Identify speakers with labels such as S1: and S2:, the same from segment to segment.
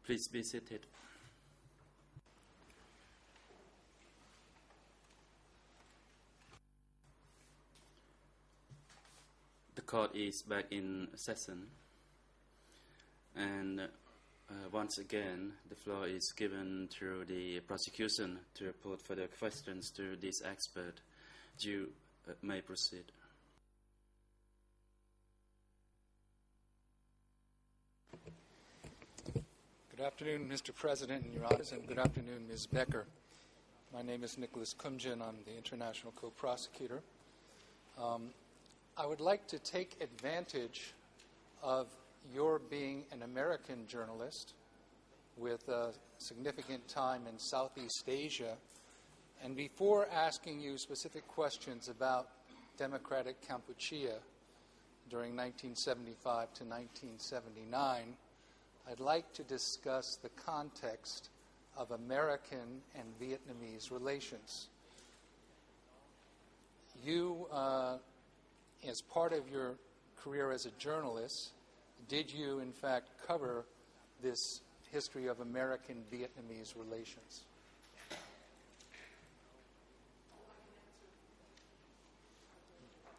S1: Please be seated. The court is back in session, and once again the floor is given to the prosecution to put further questions to this expert. You may proceed.
S2: Good afternoon, Mr. President and Your Honors, and good afternoon, Ms. Becker. My name is Nicholas Kumjin. I'm the International Co-Prosecutor. I would like to take advantage of your being an American journalist with significant time in Southeast Asia, and before asking you specific questions about democratic Kampuchea during 1975 to 1979, I'd like to discuss the context of American and Vietnamese relations. You, as part of your career as a journalist, did you in fact cover this history of American-Vietnamese relations?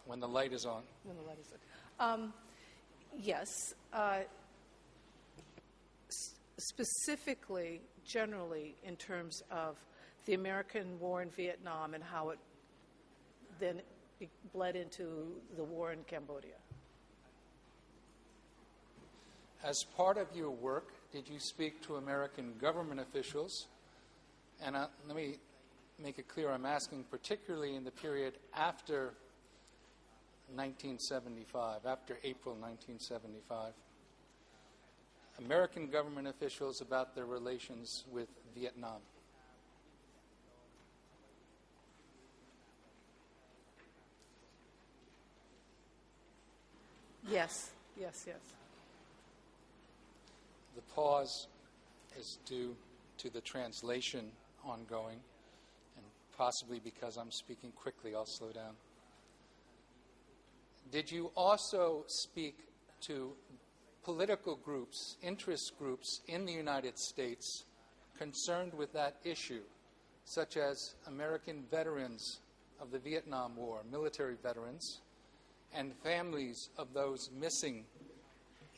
S2: When the light is on.
S3: When the light is on. Yes. Specifically, generally, in terms of the American war in Vietnam and how it then bled into the war in Cambodia.
S2: As part of your work, did you speak to American government officials? And let me make it clear, I'm asking particularly in the period after 1975, after April 1975. American government officials about their relations with Vietnam.
S3: Yes, yes, yes.
S2: The pause is due to the translation ongoing, and possibly because I'm speaking quickly, I'll slow down. Did you also speak to political groups, interest groups in the United States concerned with that issue, such as American veterans of the Vietnam War, military veterans, and families of those missing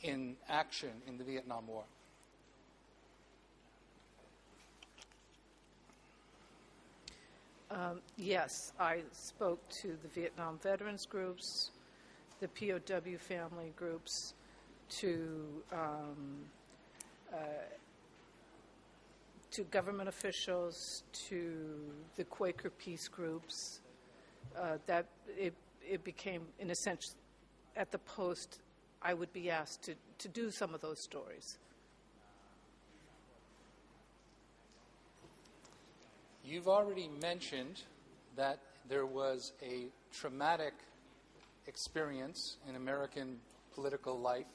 S2: in action in the Vietnam War?
S3: Yes, I spoke to the Vietnam veterans groups, the POW family groups, to government officials, to the Quaker peace groups. That it became, in a sense, at the Post, I would be asked to do some of those stories.
S2: You've already mentioned that there was a traumatic experience in American political life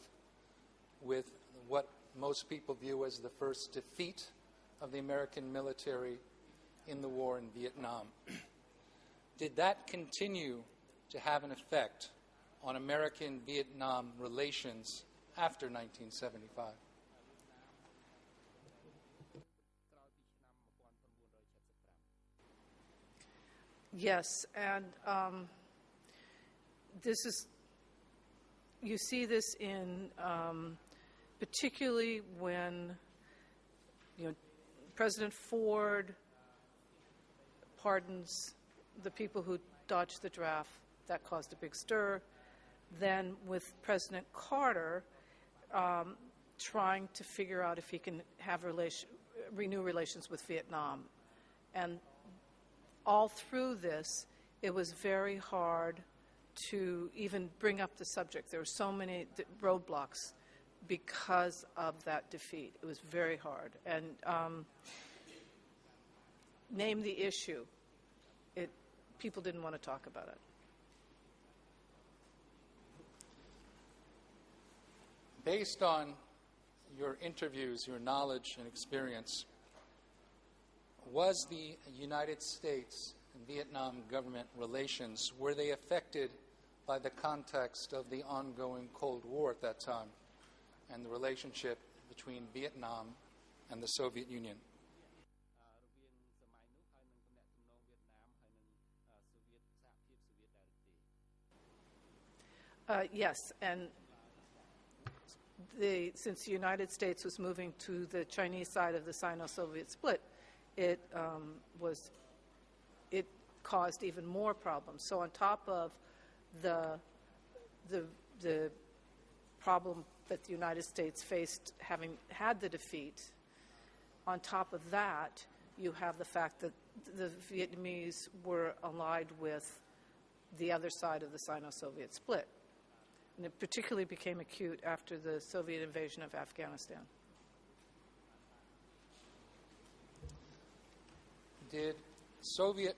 S2: with what most people view as the first defeat of the American military in the war in Vietnam. Did that continue to have an effect on American-Vietnam relations after 1975?
S3: Yes, and this is, you see this in, particularly when, President Ford pardons the people who dodged the draft. That caused a big stir. Then with President Carter trying to figure out if he can have renew relations with Vietnam. And all through this, it was very hard to even bring up the subject. There were so many roadblocks because of that defeat. It was very hard. And name the issue. People didn't want to talk about it.
S2: Based on your interviews, your knowledge and experience, was the United States and Vietnam government relations, were they affected by the context of the ongoing Cold War at that time and the relationship between Vietnam and the Soviet Union?
S3: Yes, and since the United States was moving to the Chinese side of the Sino-Soviet split, it caused even more problems. So on top of the problem that the United States faced having had the defeat, on top of that, you have the fact that the Vietnamese were allied with the other side of the Sino-Soviet split. And it particularly became acute after the Soviet invasion of Afghanistan.
S2: Did Soviet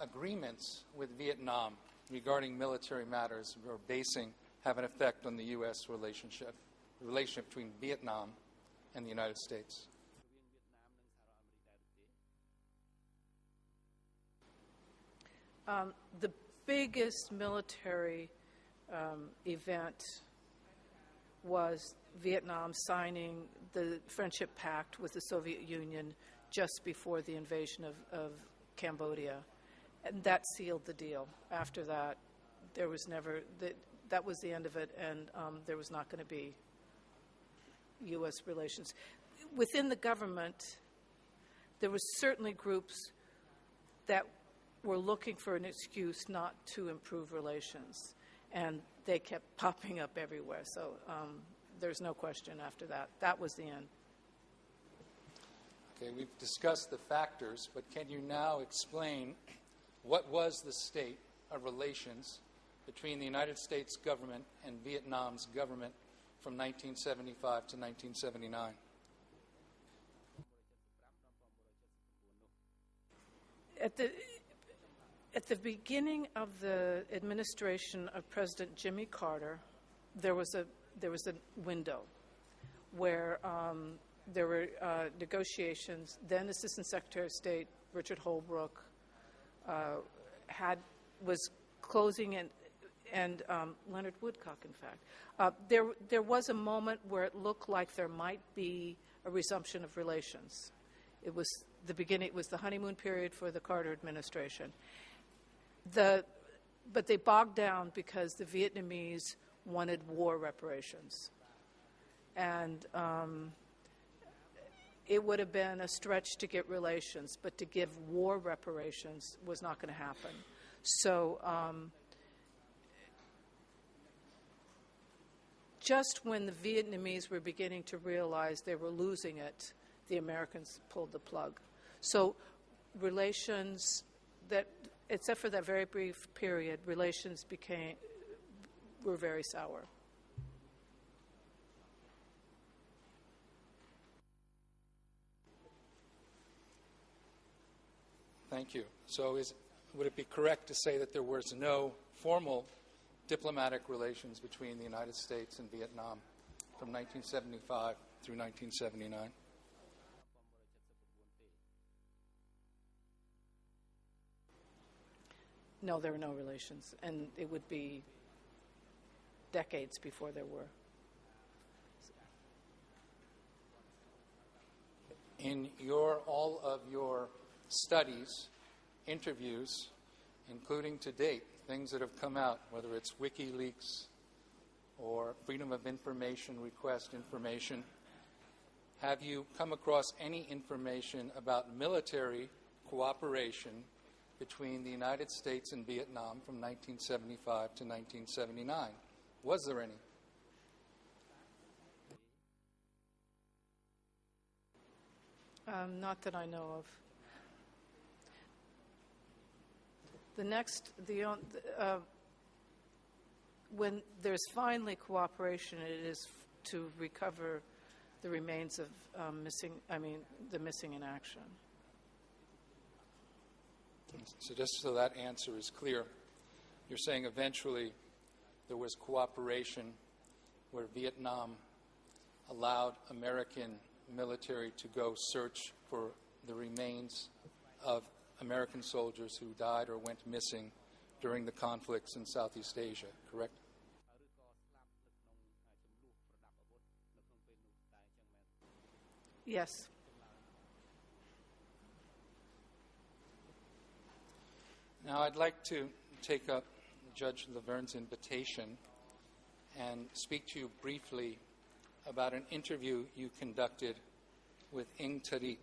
S2: agreements with Vietnam regarding military matters or basing have an effect on the U.S. relationship between Vietnam and the United States?
S3: The biggest military event was Vietnam signing the Friendship Pact with the Soviet Union just before the invasion of Cambodia. And that sealed the deal. After that, there was never, that was the end of it, and there was not going to be U.S. relations. Within the government, there were certainly groups that were looking for an excuse not to improve relations, and they kept popping up everywhere. So there's no question after that. That was the end.
S2: Okay, we've discussed the factors, but can you now explain what was the state of relations between the United States government and Vietnam's government from 1975 to 1979?
S3: At the beginning of the administration of President Jimmy Carter, there was a window where there were negotiations. Then Assistant Secretary of State Richard Holbrooke was closing, and Leonard Woodcock, in fact. There was a moment where it looked like there might be a resumption of relations. It was the beginning. It was the honeymoon period for the Carter administration. But they bogged down because the Vietnamese wanted war reparations. And it would have been a stretch to get relations, but to give war reparations was not going to happen. So just when the Vietnamese were beginning to realize they were losing it, the Americans pulled the plug. So relations that, except for that very brief period, relations were very sour.
S2: Thank you. So would it be correct to say that there was no formal diplomatic relations between the United States and Vietnam from 1975 through 1979?
S3: No, there were no relations, and it would be decades before there were.
S2: In all of your studies, interviews, including to date, things that have come out, whether it's WikiLeaks or Freedom of Information request information, have you come across any information about military cooperation between the United States and Vietnam from 1975 to 1979? Was there any?
S3: Not that I know of. When there's finally cooperation, it is to recover the remains of the missing in action.
S2: So just so that answer is clear, you're saying eventually there was cooperation where Vietnam allowed American military to go search for the remains of American soldiers who died or went missing during the conflicts in Southeast Asia, correct?
S3: Yes.
S2: Now I'd like to take up Judge Laverne's invitation and speak to you briefly about an interview you conducted with Ing Tarit.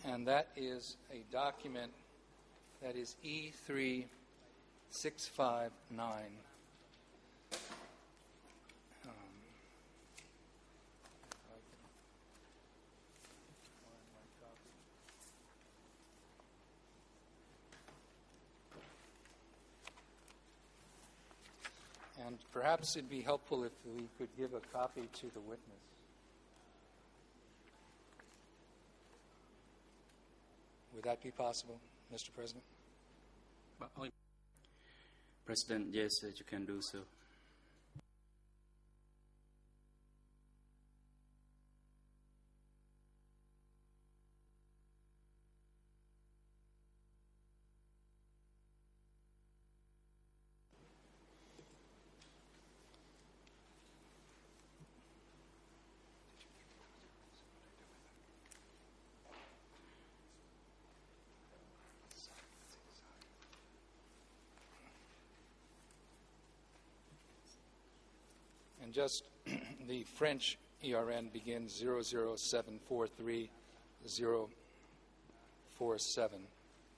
S2: And that is a document that is E3659. And perhaps it'd be helpful if we could give a copy to the witness. Would that be possible, Mr. President?
S1: President, yes, you can do so.
S2: And just the French ERN begins 00743-047,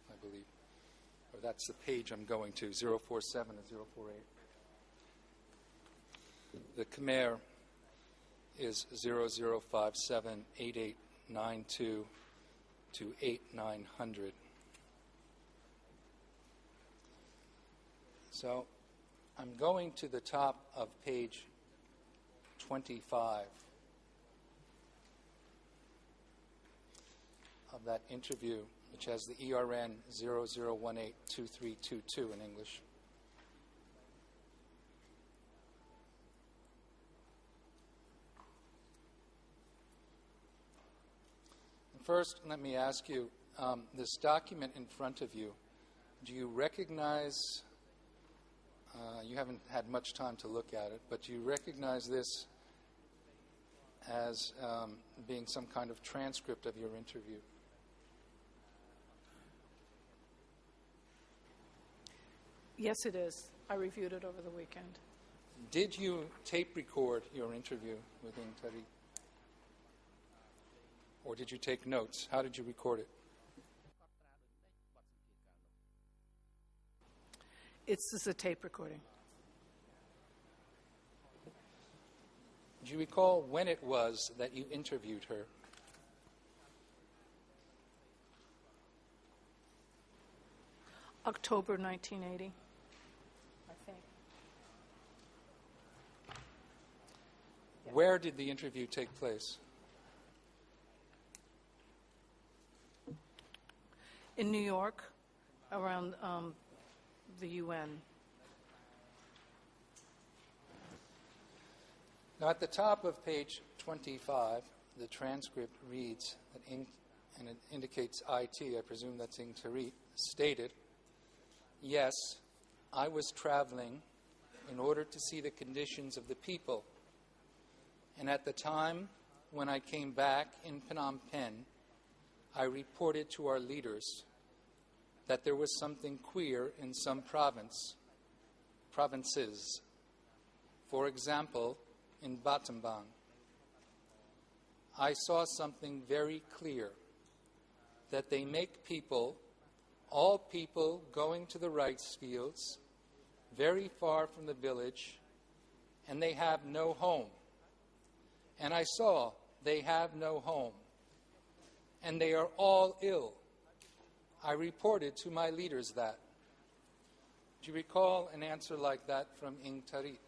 S2: I believe. Or that's the page I'm going to, 047 and 048. The Khmer is 00578892 to 8900. So I'm going to the top of page 25 of that interview, which has the ERN 00182322 in English. First, let me ask you, this document in front of you, do you recognize, you haven't had much time to look at it, but do you recognize this as being some kind of transcript of your interview?
S3: Yes, it is. I reviewed it over the weekend.
S2: Did you tape record your interview with Ing Tarit? Or did you take notes? How did you record it?
S3: This is a tape recording.
S2: Do you recall when it was that you interviewed her?
S3: October 1980, I think.
S2: Where did the interview take place?
S3: In New York, around the UN.
S2: Now, at the top of page 25, the transcript reads, that and it indicates IT, I presume that's Ing Tarit, stated, "Yes, I was traveling in order to see the conditions of the people. And at the time when I came back in Phnom Penh, I reported to our leaders that there was something queer in some provinces. For example, in Battambang. I saw something very clear, that they make people, all people going to the rice fields, very far from the village, and they have no home. And I saw they have no home. And they are all ill. I reported to my leaders that." Do you recall an answer like that from Ing Tarit?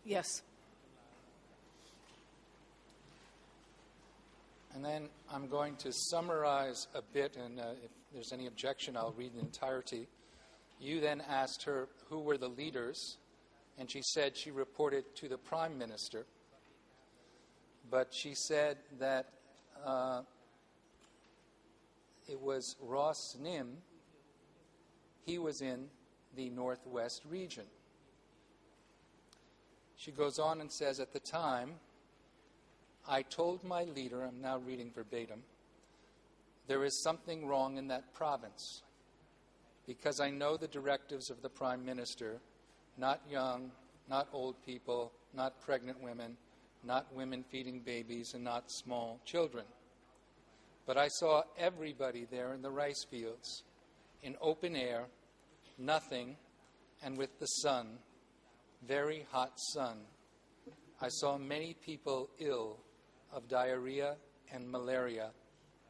S3: Yes.
S2: And then I'm going to summarize a bit, and if there's any objection, I'll read the entirety. You then asked her who were the leaders, and she said she reported to the Prime Minister. But she said that it was was Ross Nim, he was in the Northwest region. She goes on and says, at the time, I told my leader, I'm now reading verbatim, there is something wrong in that province because I know the directives of the Prime Minister, not young, not old people, not pregnant women, not women feeding babies, and not small children. But I saw everybody there in the rice fields, in open air, nothing, and with the sun, very hot sun. I saw many people ill of diarrhea and malaria,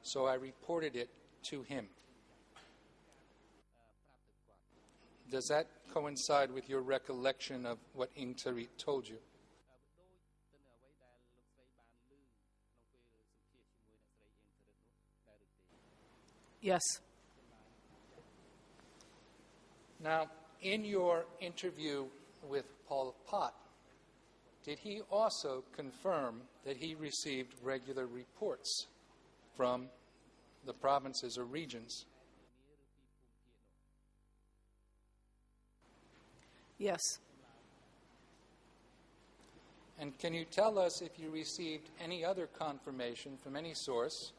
S2: so I reported it to him. Does that coincide with your recollection of what Ing Tarit told you?
S3: Yes.
S2: Now, in your interview with Pol Pot, did he also confirm that he received regular reports from the provinces or regions?
S3: Yes.
S2: And can you tell us if you received any other confirmation from any source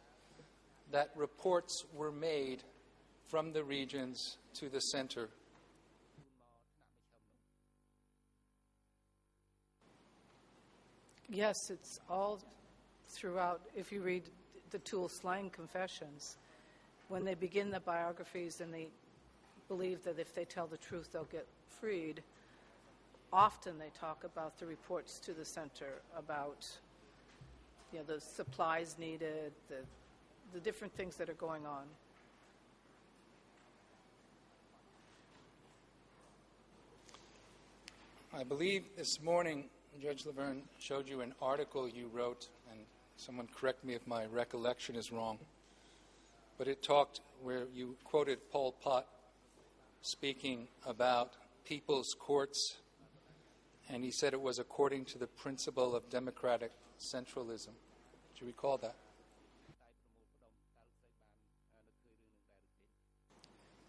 S2: that reports were made from the regions to the center?
S3: Yes, it's all throughout. If you read the Tuol Sleng confessions, when they begin the biographies and they believe that if they tell the truth they'll get freed, often they talk about the reports to the center about the supplies needed, the different things that are going on.
S2: I believe this morning Judge Laverne showed you an article you wrote, and someone correct me if my recollection is wrong, but it talked where you quoted Pol Pot speaking about people's courts, and he said it was according to the principle of democratic centralism. Do you recall that?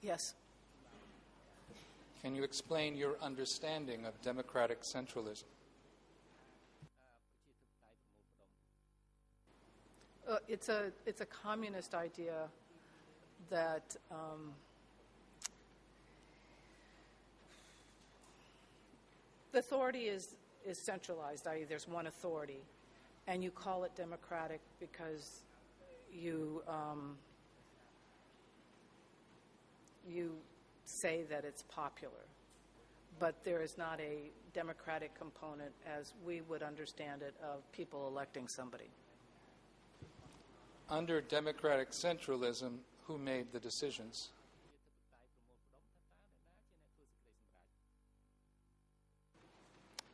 S3: Yes.
S2: Can you explain your understanding of democratic centralism?
S3: It's a communist idea that the authority is centralized, i.e. there's one authority, and you call it democratic because you say that it's popular. But there is not a democratic component as we would understand it of people electing somebody.
S2: Under democratic centralism, who made the decisions?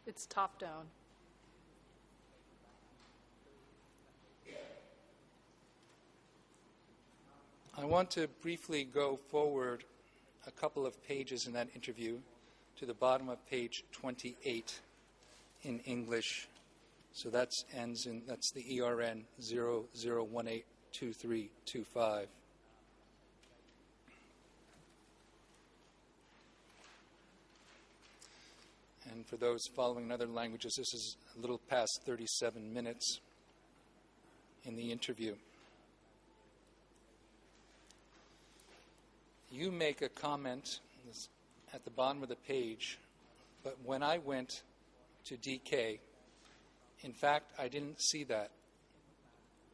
S3: It's top down.
S2: I want to briefly go forward a couple of pages in that interview to the bottom of page 28 in English. So that's the ERN 00182325. And for those following in other languages, this is a little past 37 minutes in the interview. You make a comment at the bottom of the page, but when I went to DK, in fact, I didn't see that.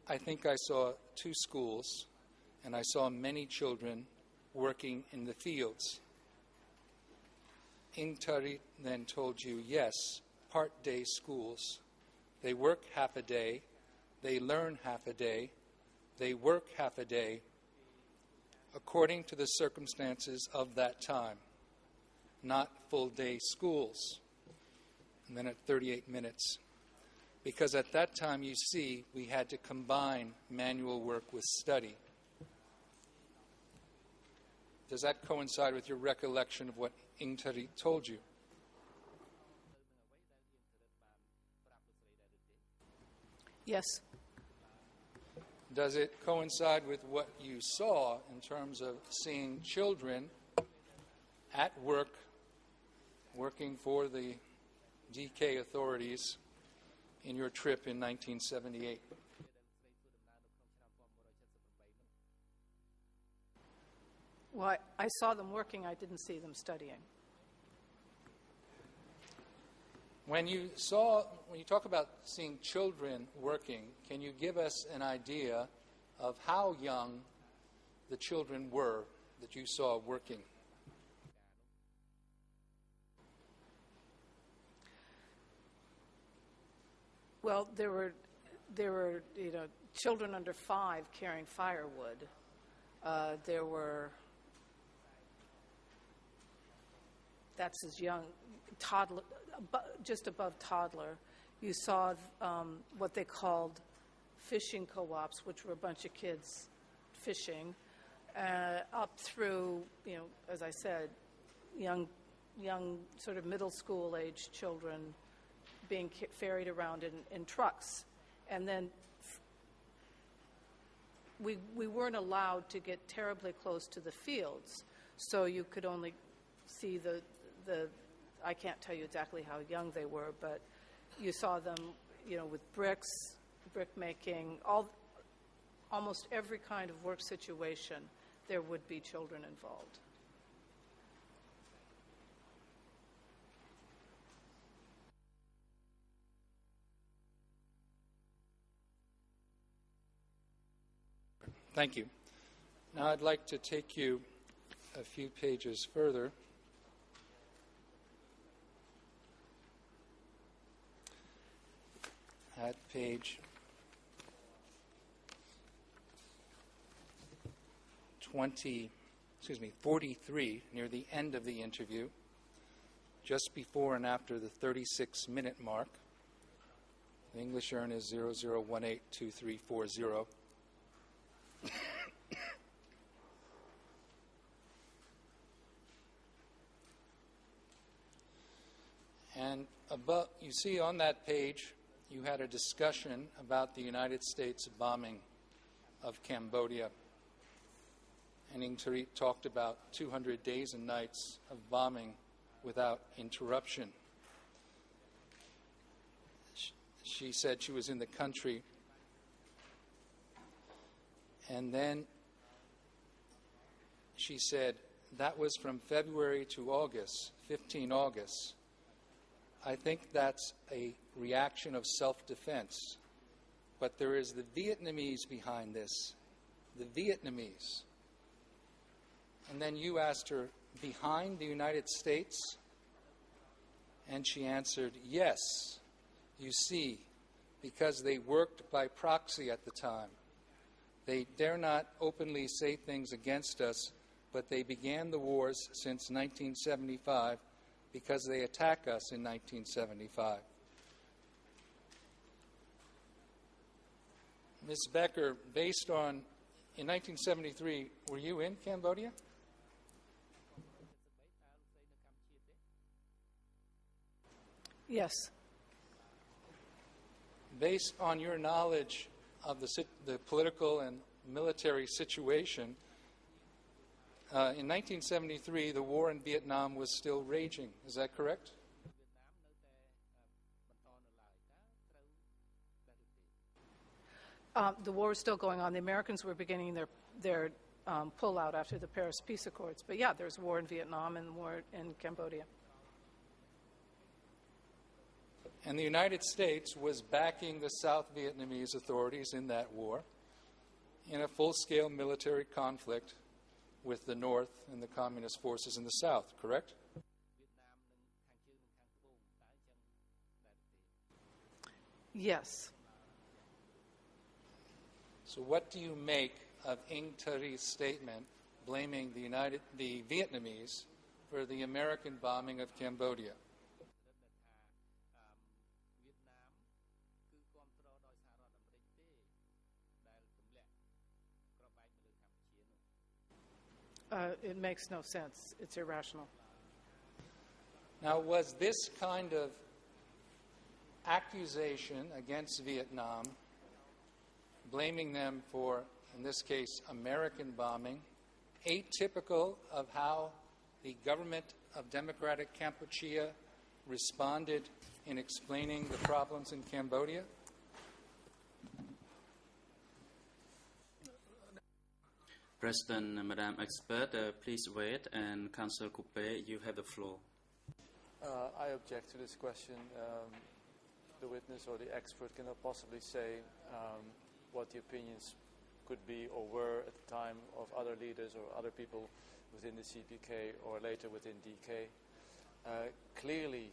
S2: I think I saw 2 schools, and I saw many children working in the fields. Ing Tarit then told you, yes, part-day schools. They work half a day, they learn half a day, they work half a day, according to the circumstances of that time, not full-day schools. And then at 38 minutes, because at that time, you see, we had to combine manual work with study. Does that coincide with your recollection of what Ing Tarit told you?
S3: Yes.
S2: does it coincide with what you saw in terms of seeing children at work, working for the DK authorities in your trip in 1978?
S3: Well, I saw them working. I didn't see them studying.
S2: When you talk about seeing children working, can you give us an idea of how young the children were that you saw working?
S3: Well, there were children under 5 carrying firewood. There were, that's as young, toddler, just above toddler. You saw what they called fishing co-ops, which were a bunch of kids fishing, up through, as I said, young sort of middle school age children being ferried around in trucks. And then we weren't allowed to get terribly close to the fields, so you could only see the I can't tell you exactly how young they were, but you saw them, with bricks, brick making, almost every kind of work situation, there would be children involved.
S2: Thank you. Now I'd like to take you a few pages further. At page 43, near the end of the interview, just before and after the 36-minute mark. The English urn is 00182340. And above, you see on that page, you had a discussion about the United States bombing of Cambodia. And Ing Tarit talked about 200 days and nights of bombing without interruption. She said she was in the country. And then she said, that was from February to August, 15 August. I think that's a reaction of self-defense. But there is the Vietnamese behind this, the Vietnamese. And then you asked her, behind the United States? And she answered, yes. You see, because they worked by proxy at the time. They dare not openly say things against us, but they began the wars since 1975 because they attack us in 1975. Ms. Becker, based on, in 1973, were you in Cambodia?
S3: Yes.
S2: Based on your knowledge of the political and military situation, in 1973, the war in Vietnam was still raging. Is that correct?
S3: The war was still going on. The Americans were beginning their pullout after the Paris Peace Accords. But yeah, there's war in Vietnam and war in Cambodia.
S2: And the United States was backing the South Vietnamese authorities in that war in a full-scale military conflict with the North and the communist forces in the South, correct?
S3: Yes.
S2: So what do you make of Ing Tarit's statement blaming the Vietnamese for the American bombing of Cambodia?
S3: It makes no sense. It's irrational.
S2: Now, was this kind of accusation against Vietnam blaming them for, in this case, American bombing, atypical of how the government of Democratic Kampuchea responded in explaining the problems in Cambodia?
S1: President, Madam Expert, please wait, and Councillor Coupe, you have the floor.
S4: I object to this question. The witness or the expert cannot possibly say what the opinions could be or were at the time of other leaders or other people within the CPK or later within DK. Clearly,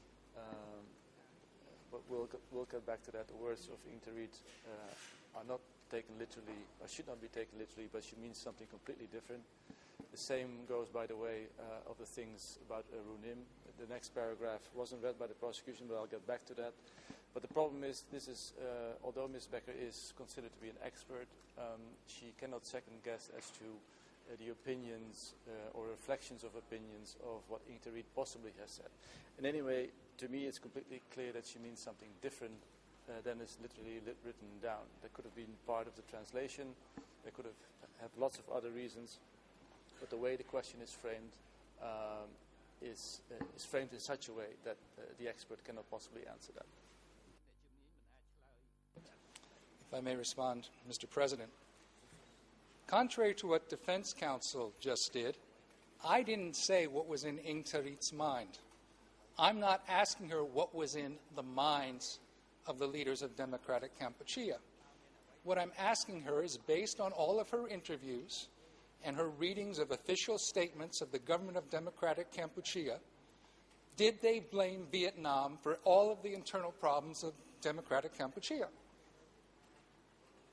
S4: but we'll get back to that, the words of Ingrid are not taken literally, or should not be taken literally, but she means something completely different. The same goes, by the way, of the things about Runim. The next paragraph wasn't read by the prosecution, but I'll get back to that. But the problem is, this is, although Ms. Becker is considered to be an expert, she cannot second guess as to the opinions or reflections of opinions of what Ingrid possibly has said. And anyway, to me it's completely clear that she means something different than is literally written down. That could have been part of the translation, there could have lots of other reasons, but the way the question is framed is framed in such a way that the expert cannot possibly answer that.
S2: If I may respond, Mr. President. Contrary to what Defense Counsel just did, I didn't say what was in Ing Tarit's mind. I'm not asking her what was in the minds of the leaders of Democratic Kampuchea. What I'm asking her is, based on all of her interviews and her readings of official statements of the government of Democratic Kampuchea, did they blame Vietnam for all of the internal problems of Democratic Kampuchea?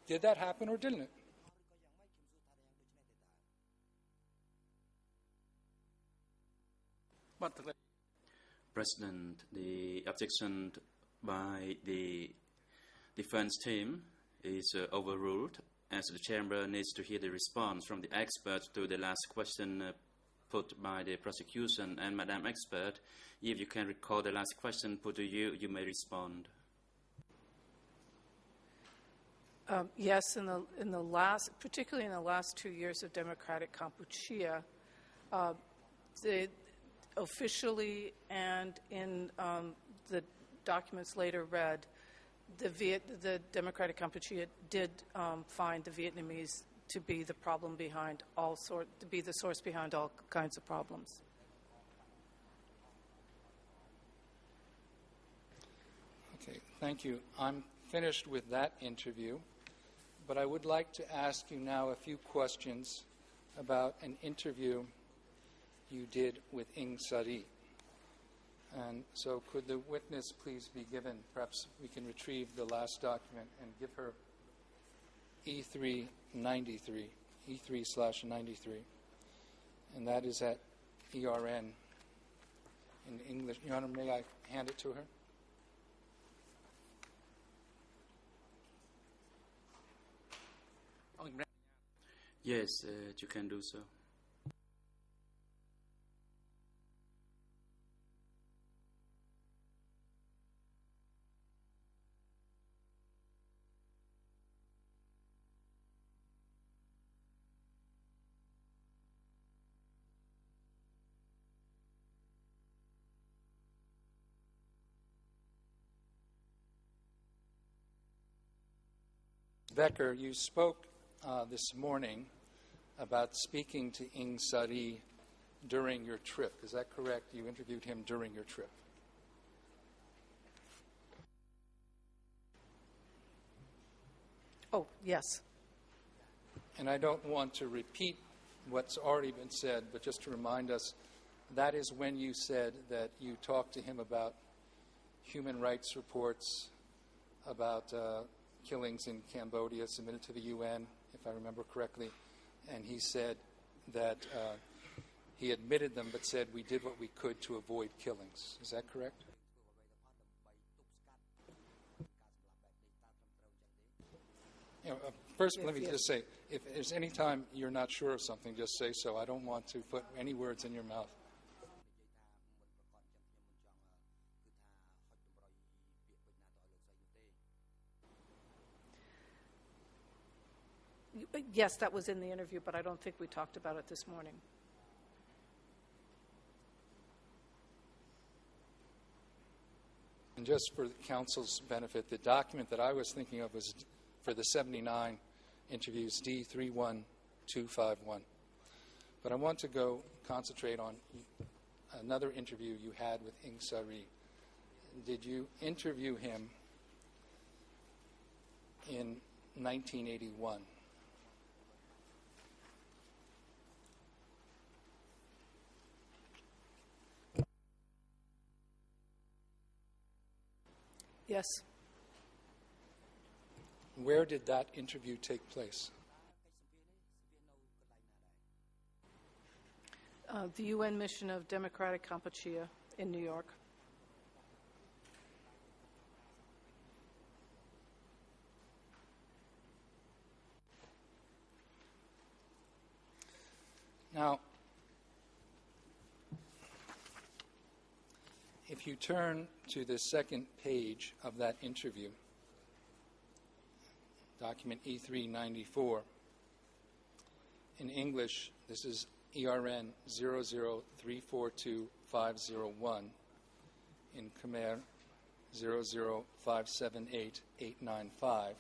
S2: Did that happen or didn't it?
S1: President, the objection by the defense team is overruled, as the chamber needs to hear the response from the expert to the last question put by the prosecution. And Madam Expert, if you can recall the last question put to you, you may respond.
S3: Yes, in the last, particularly in the last 2 years of Democratic Kampuchea, officially and in the documents later read, the Democratic Kampuchea did find the Vietnamese to be the problem behind to be the source behind all kinds of problems.
S2: Okay, thank you. I'm finished with that interview, but I would like to ask you now a few questions about an interview you did with Ing Sari. And so could the witness please be given, perhaps we can retrieve the last document and give her E393, E3/93, and that is at ERN in English. Your Honor, may I hand it to her?
S1: Yes, you can do so.
S2: Becker, you spoke this morning about speaking to Ing Sari during your trip. Is that correct? You interviewed him during your trip.
S3: Oh, yes.
S2: And I don't want to repeat what's already been said, but just to remind us, that is when you said that you talked to him about human rights reports, about killings in Cambodia submitted to the UN, if I remember correctly, and he said that he admitted them but said we did what we could to avoid killings. Is that correct? First, let me just say, if there's any time you're not sure of something, just say so. I don't want to put any words in your mouth.
S3: Yes, that was in the interview, but I don't think we talked about it this morning.
S2: And just for the council's benefit, the document that I was thinking of was for the 79 interviews, D31251. But I want to concentrate on another interview you had with Ieng Sary. Did you interview him in 1981?
S3: Yes.
S2: Where did that interview take place?
S3: The UN mission of Democratic Kampuchea in New York.
S2: Now, if you turn to the second page of that interview, document E394, in English, this is ERN 00342-501, in Khmer 00578-895,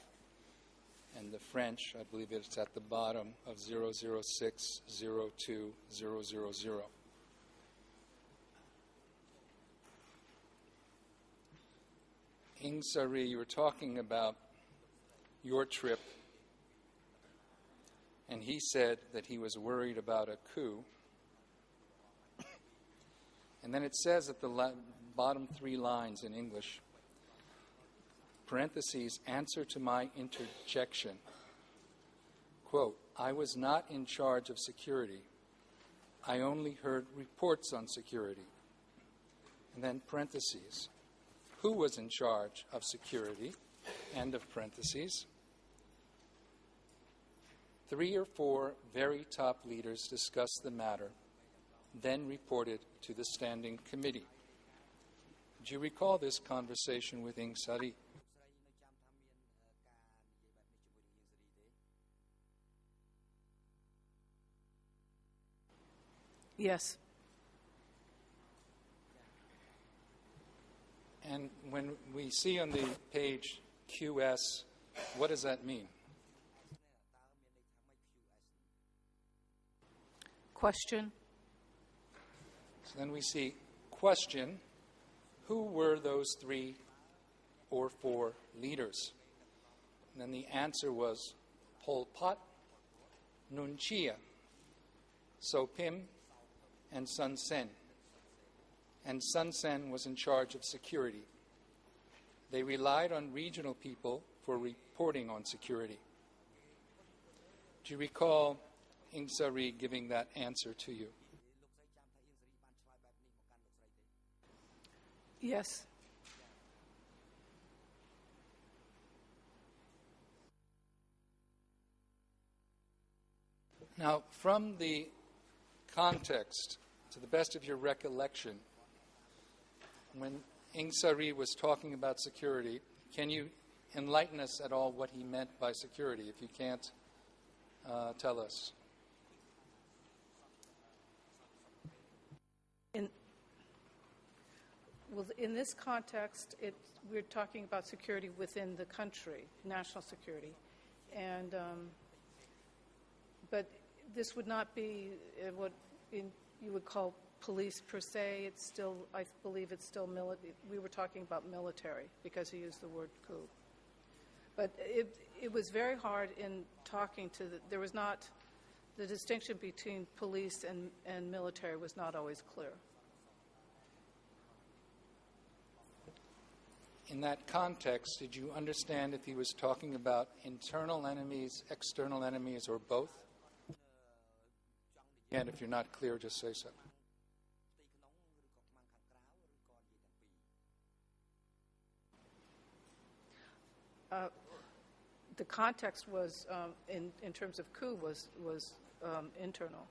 S2: and the French, I believe it's at the bottom of 00602-000. Ieng Sary, you were talking about your trip, and he said that he was worried about a coup. And then it says at the bottom three lines in English, parentheses, answer to my interjection, quote, I was not in charge of security. I only heard reports on security. And then parentheses, who was in charge of security, end of parentheses. 3 or 4 very top leaders discussed the matter, then reported to the Standing Committee. Do you recall this conversation with Ieng Sary?
S3: Yes.
S2: And when we see on the page QS, what does that mean?
S3: Question.
S2: So then we see question, who were those 3 or 4 leaders? And then the answer was Pol Pot, Nun Chia, So Pim, and Sun Sen. And Sun Sen was in charge of security. They relied on regional people for reporting on security. Do you recall Ieng Sary giving that answer to you?
S3: Yes.
S2: Now, from the context, to the best of your recollection, when Ieng Sary was talking about security, can you enlighten us at all what he meant by security, if you can't tell us?
S3: In this context, we're talking about security within the country, national security, and but this would not be what you would call police per se. It's still, I believe, it's still military. We were talking about military because he used the word coup. But it was very hard in talking to there was not the distinction between police and military was not always clear.
S2: In that context, did you understand if he was talking about internal enemies, external enemies, or both? And if you're not clear, just say so.
S3: The context was, in terms of coup, was internal.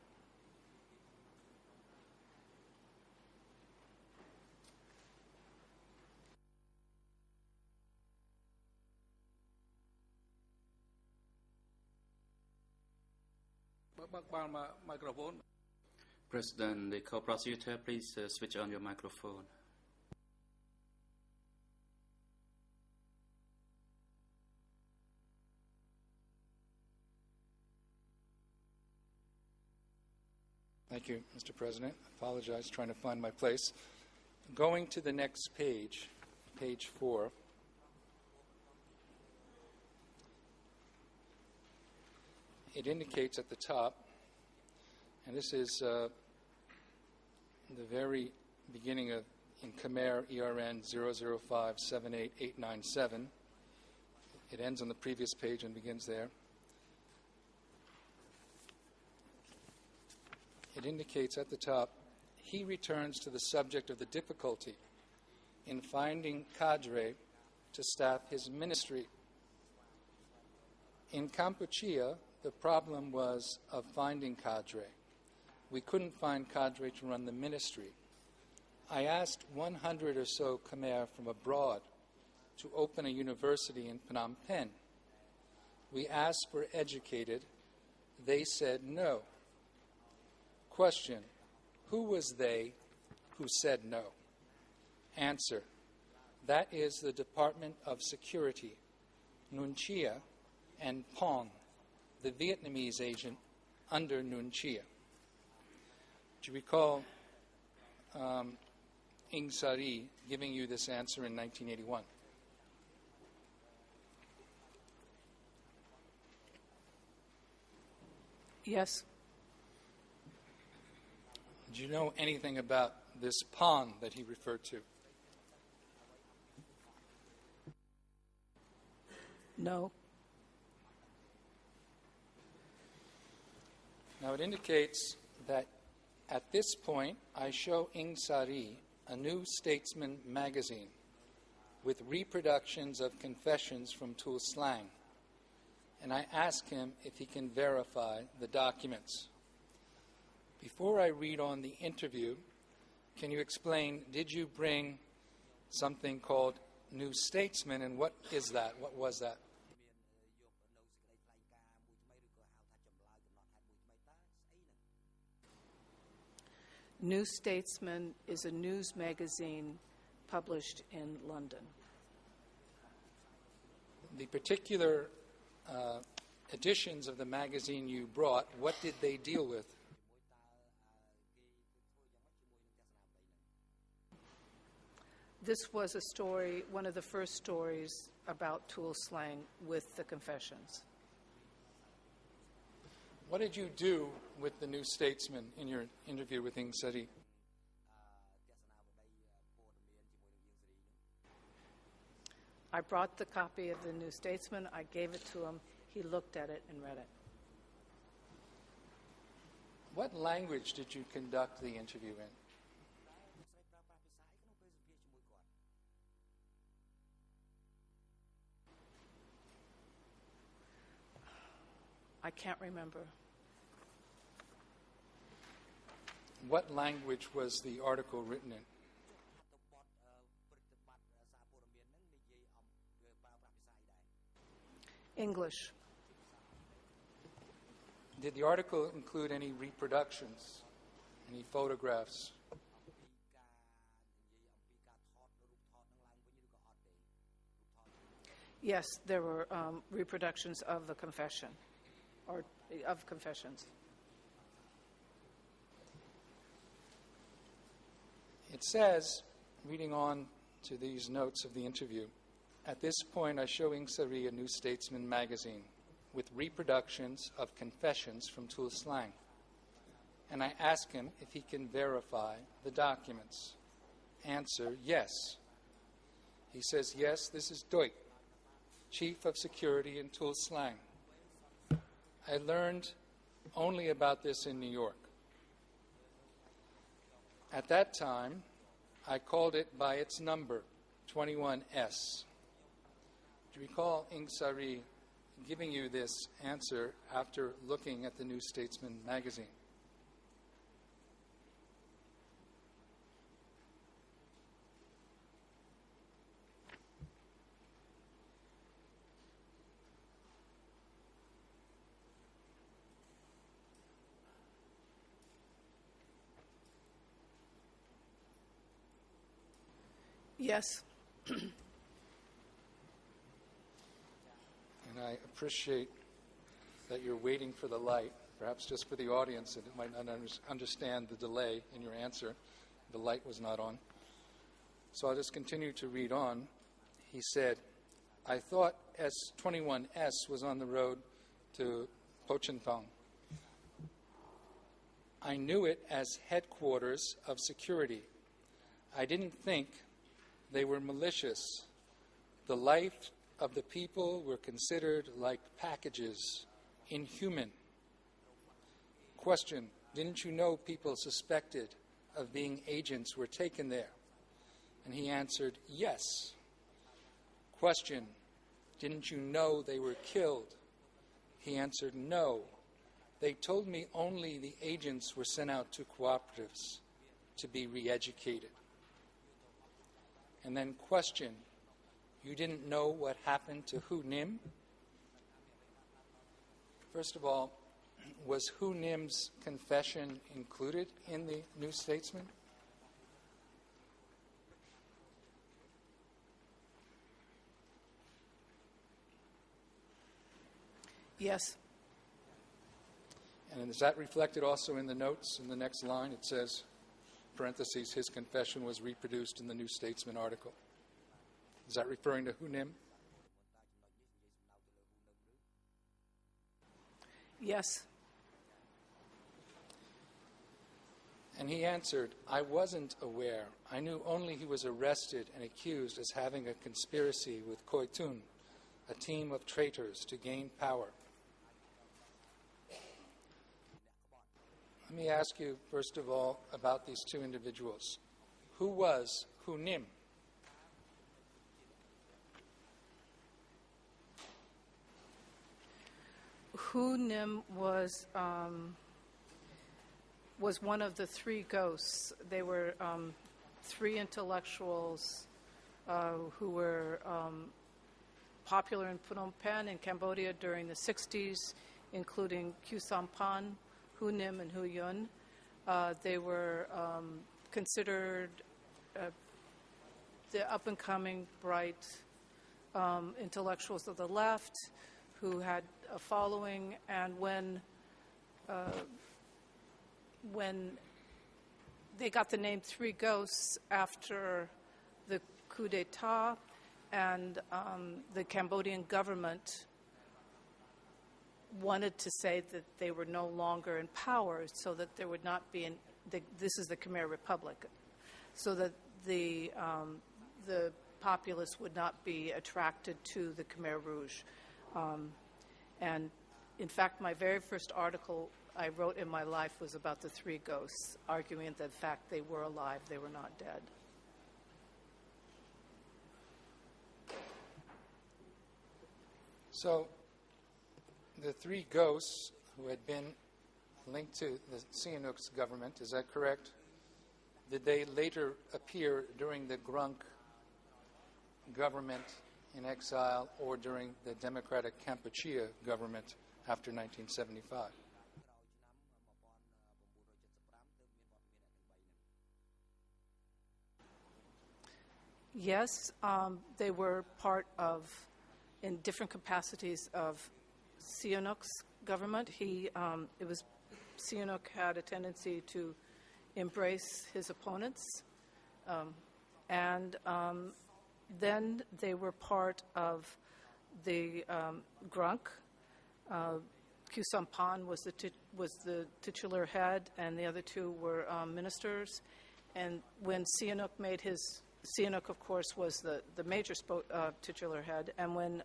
S1: President, the co-prosecutor, please switch on your microphone.
S2: Thank you, Mr. President. I apologize, trying to find my place. Going to the next page, page 4. It indicates at the top, and this is the very beginning of, in Khmer, ERN 005788897. It ends on the previous page and begins there. It indicates at the top, he returns to the subject of the difficulty in finding cadre to staff his ministry. In Kampuchea, the problem was of finding cadre. We couldn't find cadre to run the ministry. I asked 100 or so Khmer from abroad to open a university in Phnom Penh. We asked for educated. They said no. Question: who was they who said no? Answer: that is the Department of Security, Nuon Chea and Pong, the Vietnamese agent under Nuon Chea. Do you recall Ing Sari giving you this answer in 1981?
S3: Yes.
S2: Do you know anything about this pond that he referred to?
S3: No.
S2: Now it indicates that at this point I show Ing Sari a New Statesman magazine with reproductions of confessions from Tuol Sleng, and I ask him if he can verify the documents. Before I read on the interview, can you explain, did you bring something called New Statesman, and what is that? What was that?
S3: New Statesman is a news magazine published in London.
S2: The particular editions of the magazine you brought, what did they deal with?
S3: This was a story, one of the first stories about Tuol Sleng with the confessions.
S2: What did you do with the New Statesman in your interview with Ing Sari?
S3: I brought the copy of the New Statesman, I gave it to him, he looked at it and read it.
S2: What language did you conduct the interview in?
S3: I can't remember.
S2: What language was the article written in?
S3: English.
S2: Did the article include any reproductions, any photographs?
S3: Yes, there were reproductions of the confession, or of confessions.
S2: It says, reading on to these notes of the interview, at this point I show Ing Sari a New Statesman magazine with reproductions of confessions from Tuol Sleng, and I ask him if he can verify the documents. Answer: yes. He says, yes, this is Duik, Chief of Security in Tuol Sleng. I learned only about this in New York. At that time, I called it by its number, 21S. Do you recall Ing Sari giving you this answer after looking at the New Statesman magazine?
S3: Yes.
S2: And I appreciate that you're waiting for the light, perhaps just for the audience that might not understand the delay in your answer. The light was not on. So I'll just continue to read on. He said, I thought S-21S was on the road to Pochentong. I knew it as headquarters of security. I didn't think they were malicious. The life of the people were considered like packages, inhuman. Question, didn't you know people suspected of being agents were taken there? And he answered, yes. Question, didn't you know they were killed? He answered, no. They told me only the agents were sent out to cooperatives to be re-educated. And then question, you didn't know what happened to Hu Nim? First of all, was Hu Nim's confession included in the New Statesman?
S3: Yes.
S2: And is that reflected also in the notes in the next line? It says, parentheses, his confession was reproduced in the New Statesman article. Is that referring to Hu Nim?
S3: Yes.
S2: And he answered, I wasn't aware. I knew only he was arrested and accused as having a conspiracy with Khoi Tun, a team of traitors to gain power. Let me ask you, first of all, about these two individuals. Who was Hu Nim?
S3: Hu Nim was one of the three ghosts. They were three intellectuals who were popular in Phnom Penh in Cambodia during the 60s, including Khieu Samphan, Hu Nim, and Hu Yun. They were considered the up-and-coming, bright intellectuals of the left who had a following, and when they got the name Three Ghosts after the coup d'etat, and the Cambodian government wanted to say that they were no longer in power, so that there would not be this is the Khmer Republic, so that the populace would not be attracted to the Khmer Rouge. And in fact, my very first article I wrote in my life was about the three ghosts, arguing that in fact they were alive, they were not dead.
S2: So, the three ghosts who had been linked to the Sihanouk's government, is that correct? Did they later appear during the Grunk government in exile or during the Democratic Kampuchea government after 1975?
S3: Yes, they were part of, in different capacities of Sihanouk's government. Sihanouk had a tendency to embrace his opponents, and then they were part of the Grunk. Khieu Samphan was the titular head, and the other two were ministers. And when Sihanouk Sihanouk, of course, was the major titular head, and when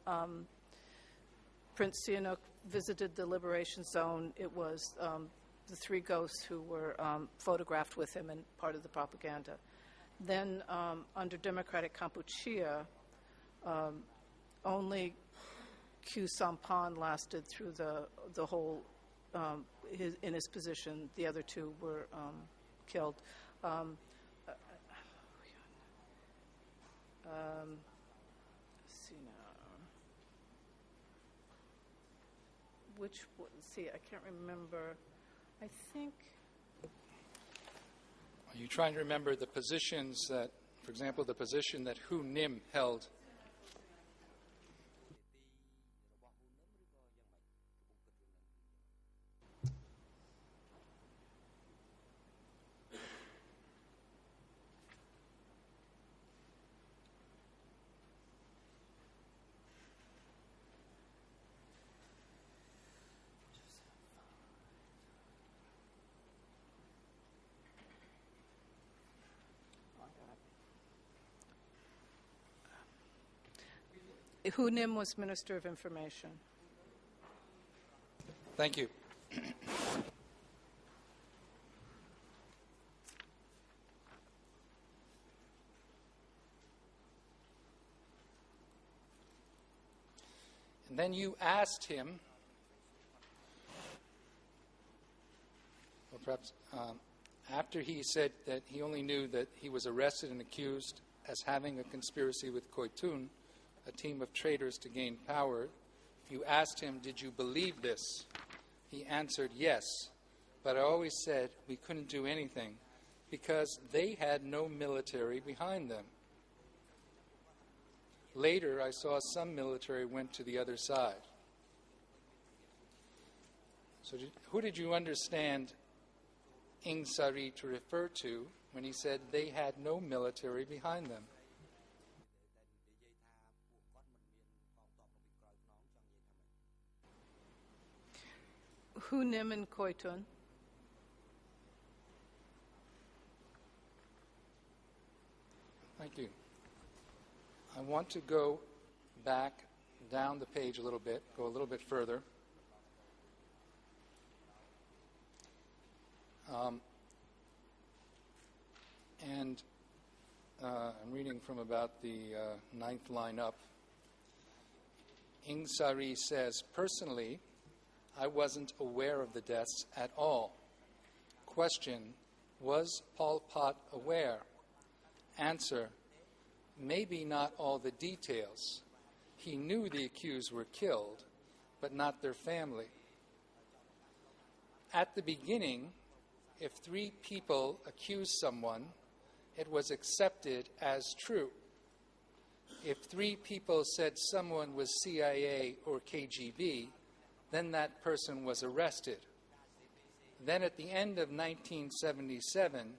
S3: Prince Sihanouk visited the Liberation Zone, it was the three ghosts who were photographed with him and part of the propaganda. Then, under Democratic Kampuchea, only Khieu Samphan lasted through the whole in his position. The other two were killed. Let's see now. Let's see, I can't remember. I think.
S2: Are you trying to remember the positions that For example, the position that Hu Nim held.
S3: Hu Nim was Minister of Information.
S2: Thank you. And then you asked him, or perhaps after he said that he only knew that he was arrested and accused as having a conspiracy with Koitun, a team of traitors to gain power, you asked him, did you believe this? He answered, yes, but I always said we couldn't do anything because they had no military behind them. Later, I saw some military went to the other side. So who did you understand Ieng Sary to refer to when he said they had no military behind them?
S3: Hu Nim and Koitun.
S2: Thank you. I want to go back down the page a little bit, go a little bit further. I'm reading from about the ninth line up. Ieng Sary says, personally, I wasn't aware of the deaths at all. Question, was Pol Pot aware? Answer, maybe not all the details. He knew the accused were killed, but not their family. At the beginning, if 3 people accused someone, it was accepted as true. If 3 people said someone was CIA or KGB, then that person was arrested. Then at the end of 1977,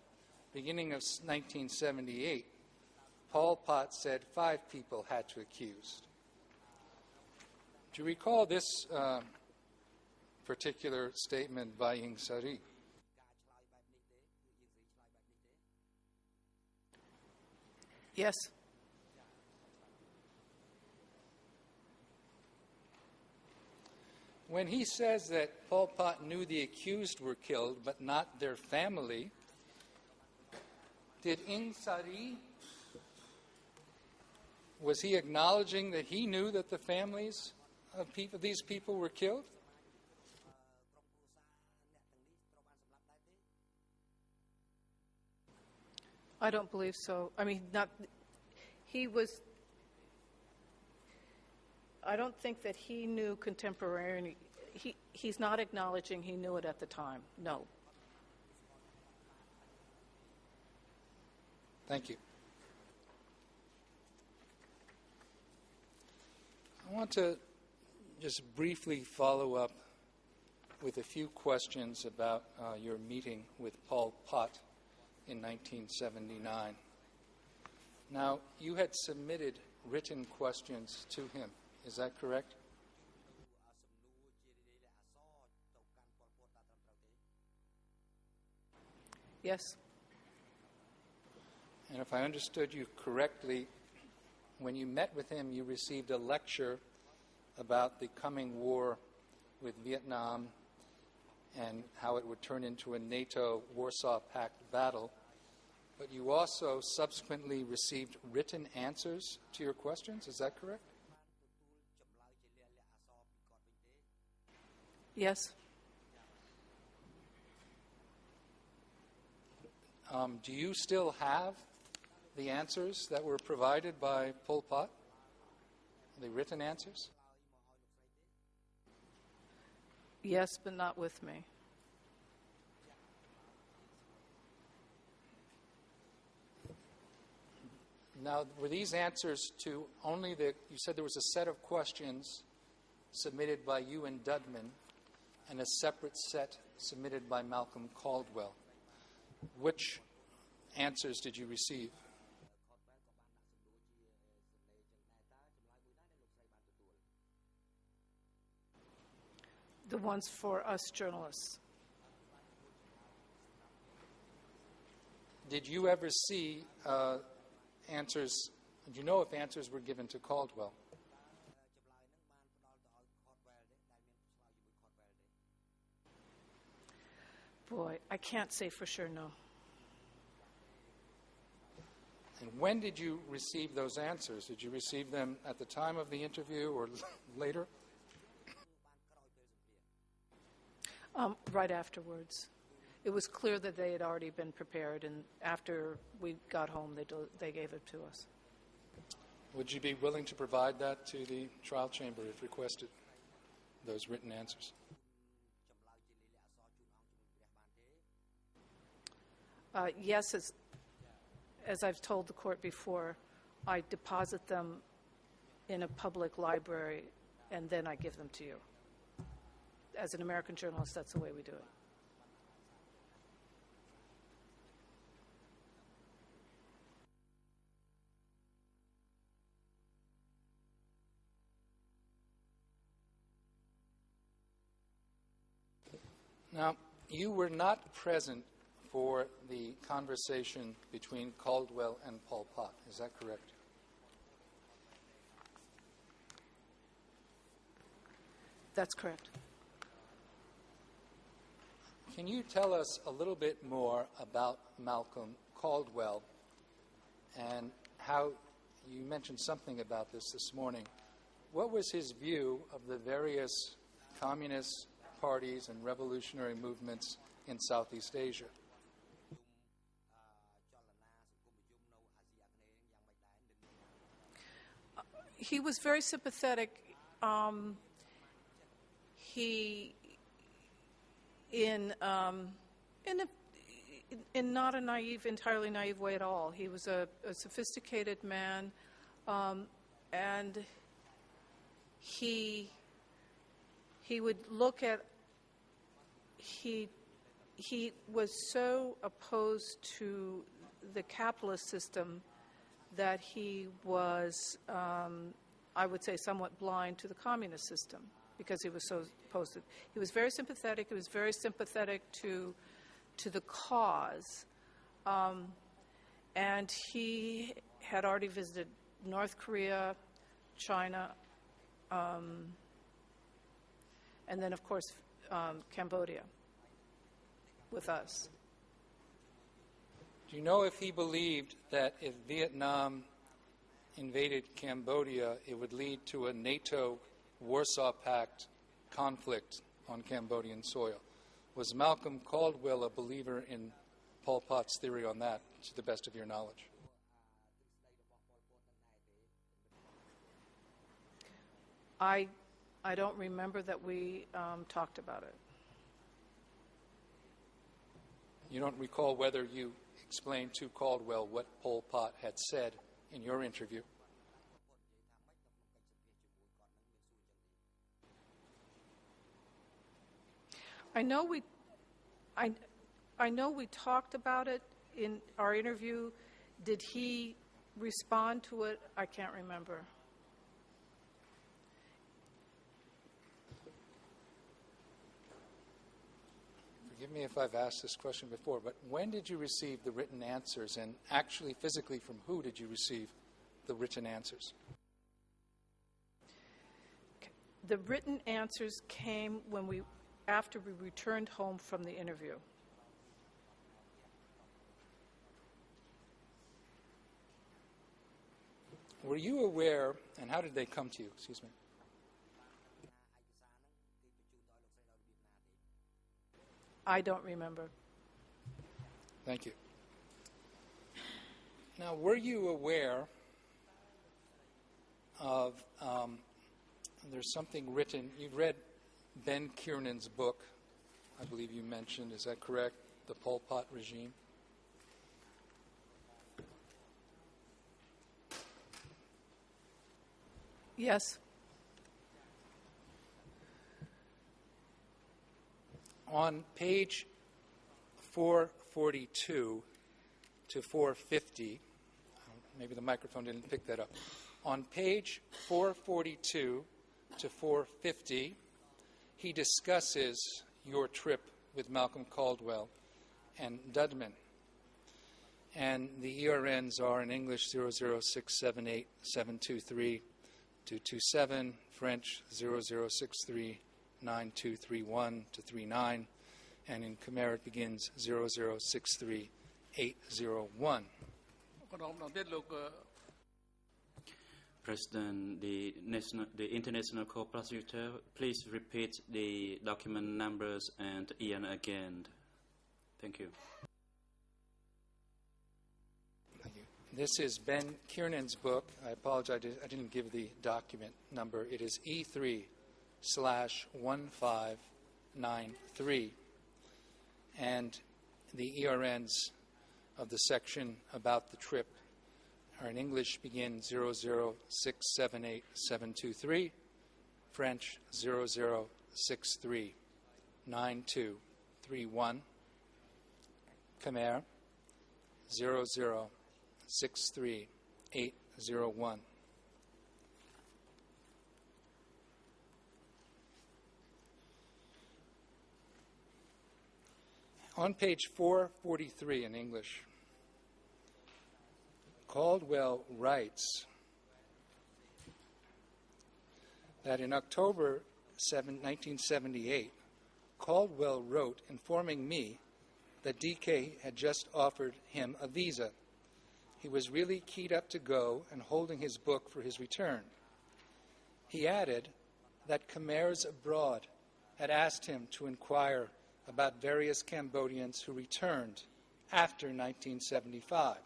S2: beginning of 1978, Pol Pot said 5 people had to accuse. Do you recall this particular statement by Ieng Sary?
S3: Yes.
S2: When he says that Pol Pot knew the accused were killed, but not their family, did Ieng Sary, was he acknowledging that he knew that the families of these people were killed?
S3: I don't believe so. I mean, I don't think that he knew contemporaneously. He's not acknowledging he knew it at the time. No.
S2: Thank you. I want to just briefly follow up with a few questions about your meeting with Pol Pot in 1979. Now, you had submitted written questions to him. Is that correct?
S3: Yes.
S2: And if I understood you correctly, when you met with him, you received a lecture about the coming war with Vietnam and how it would turn into a NATO Warsaw Pact battle. But you also subsequently received written answers to your questions. Is that correct?
S3: Yes.
S2: Do you still have the answers that were provided by Pol Pot? The written answers?
S3: Yes, but not with me.
S2: Now, were these answers to only the, you said there was a set of questions submitted by you and Dudman and a separate set submitted by Malcolm Caldwell. Which answers did you receive?
S3: The ones for us journalists.
S2: Did you ever see answers, do you know if answers were given to Caldwell?
S3: Boy, I can't say for sure, no.
S2: And when did you receive those answers? Did you receive them at the time of the interview or later?
S3: Right afterwards. It was clear that they had already been prepared, and after we got home, they gave it to us.
S2: Would you be willing to provide that to the trial chamber if requested, those written answers?
S3: Yes, as I've told the court before, I deposit them in a public library, and then I give them to you. As an American journalist, that's the way we do it.
S2: Now, you were not present for the conversation between Caldwell and Pol Pot. Is that correct?
S3: That's correct.
S2: Can you tell us a little bit more about Malcolm Caldwell and how you mentioned something about this morning? What was his view of the various communist parties and revolutionary movements in Southeast Asia?
S3: He was very sympathetic. He, in not a entirely naive way at all. He was a sophisticated man, and he would look at. He was so opposed to the capitalist system that he was, I would say, somewhat blind to the communist system because he was so opposed to it. He was very sympathetic. He was very sympathetic to the cause. And he had already visited North Korea, China, and then, of course, Cambodia with us.
S2: Do you know if he believed that if Vietnam invaded Cambodia, it would lead to a NATO Warsaw Pact conflict on Cambodian soil? Was Malcolm Caldwell a believer in Pol Pot's theory on that, to the best of your knowledge?
S3: I don't remember that we talked about it.
S2: You don't recall whether you explained to Caldwell what Pol Pot had said in your interview?
S3: I know we talked about it in our interview. Did he respond to it? I can't remember.
S2: Forgive me if I've asked this question before, but when did you receive the written answers, and actually physically from who did you receive the written answers?
S3: The written answers came after we returned home from the interview.
S2: Were you aware, and how did they come to you? Excuse me.
S3: I don't remember.
S2: Thank you. Now, were you aware of, there's something written, you've read Ben Kiernan's book, I believe you mentioned, is that correct? The Pol Pot Regime?
S3: Yes.
S2: On page 442 to 450, maybe the microphone didn't pick that up. On page 442 to 450, he discusses your trip with Malcolm Caldwell and Dudman. And the ERNs are in English 00678723227, French 00639231 to 39, and in Khmer it begins 0063801.
S1: President, the International Co-Prosecutor, please repeat the document numbers and EN again. Thank you.
S2: Thank you. This is Ben Kiernan's book. I apologize, I didn't give the document number. It is E3/1593. And the ERNs of the section about the trip are in English begin 006787223, French 00639231, Khmer 0063801. On page 443 in English, Caldwell writes that in October 1978, Caldwell wrote informing me that DK had just offered him a visa. He was really keyed up to go and holding his book for his return. He added that Khmers abroad had asked him to inquire about various Cambodians who returned after 1975.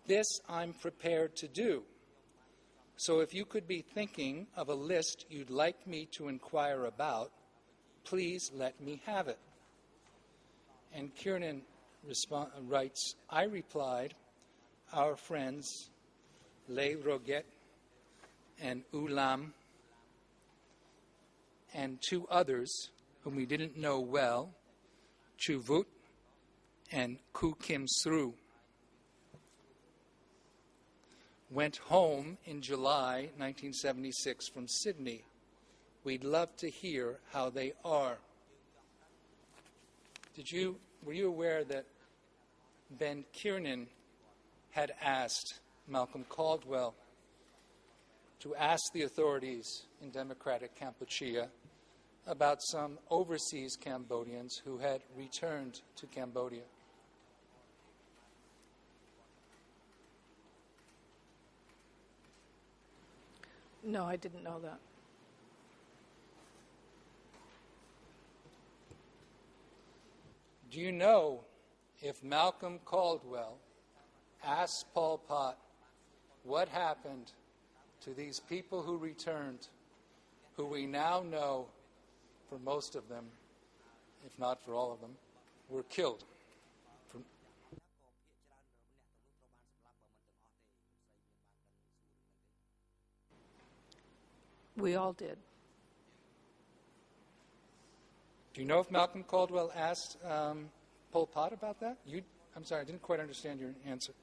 S2: This I'm prepared to do. So if you could be thinking of a list you'd like me to inquire about, please let me have it. And Kiernan writes, I replied, our friends Le Roget and Ulam and two others whom we didn't know well, Chuvut and Ku Kim Sru, went home in July 1976 from Sydney. We'd love to hear how they are. Were you aware that Ben Kiernan had asked Malcolm Caldwell to ask the authorities in Democratic Kampuchea about some overseas Cambodians who had returned to Cambodia?
S3: No, I didn't know that.
S2: Do you know if Malcolm Caldwell asked Pol Pot what happened to these people who returned, who we now know, for most of them, if not for all of them, were killed?
S3: We all did.
S2: Do you know if Malcolm Caldwell asked Pol Pot about that? I'm sorry, I didn't quite understand your answer.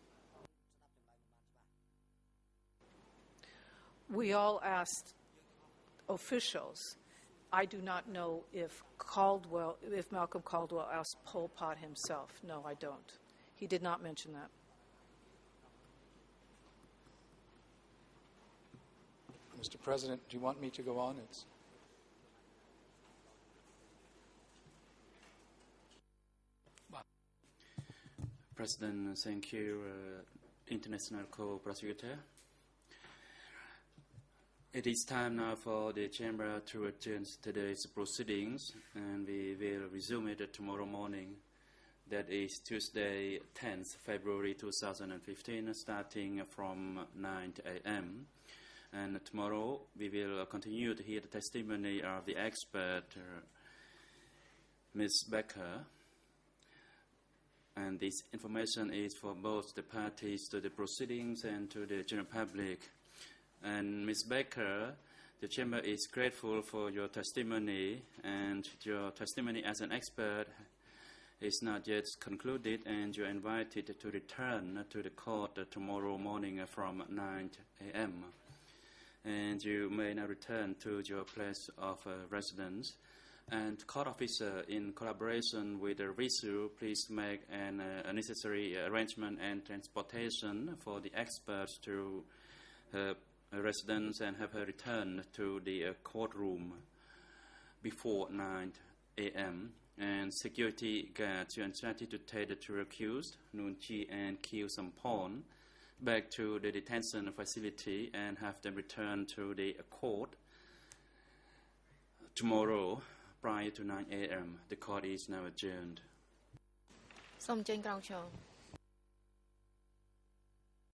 S3: We all asked officials. I do not know if Malcolm Caldwell asked Pol Pot himself. No, I don't. He did not mention that.
S2: Mr. President, do you want me to go on?
S1: President, thank you, International Co-Prosecutor. It is time now for the Chamber to adjourn today's proceedings, and we will resume it tomorrow morning. That is Tuesday, 10th February 2015, starting from 9 a.m. And tomorrow we will continue to hear the testimony of the expert, Ms. Becker. And this information is for both the parties to the proceedings and to the general public. And Ms. Baker, the Chamber is grateful for your testimony, and your testimony as an expert is not yet concluded, and you're invited to return to the court tomorrow morning from 9 a.m. And you may now return to your place of residence. And court officer, in collaboration with the RISU, please make a necessary arrangement and transportation for the experts to her residence and have her return to the courtroom before 9 a.m. And security guards, you are instructed to take the two accused, Noon Chi and Kieu Sampon, back to the detention facility and have them return to the court tomorrow prior to 9 a.m. The court is now adjourned.
S5: សូមអញ្ជើញក្រងឈរ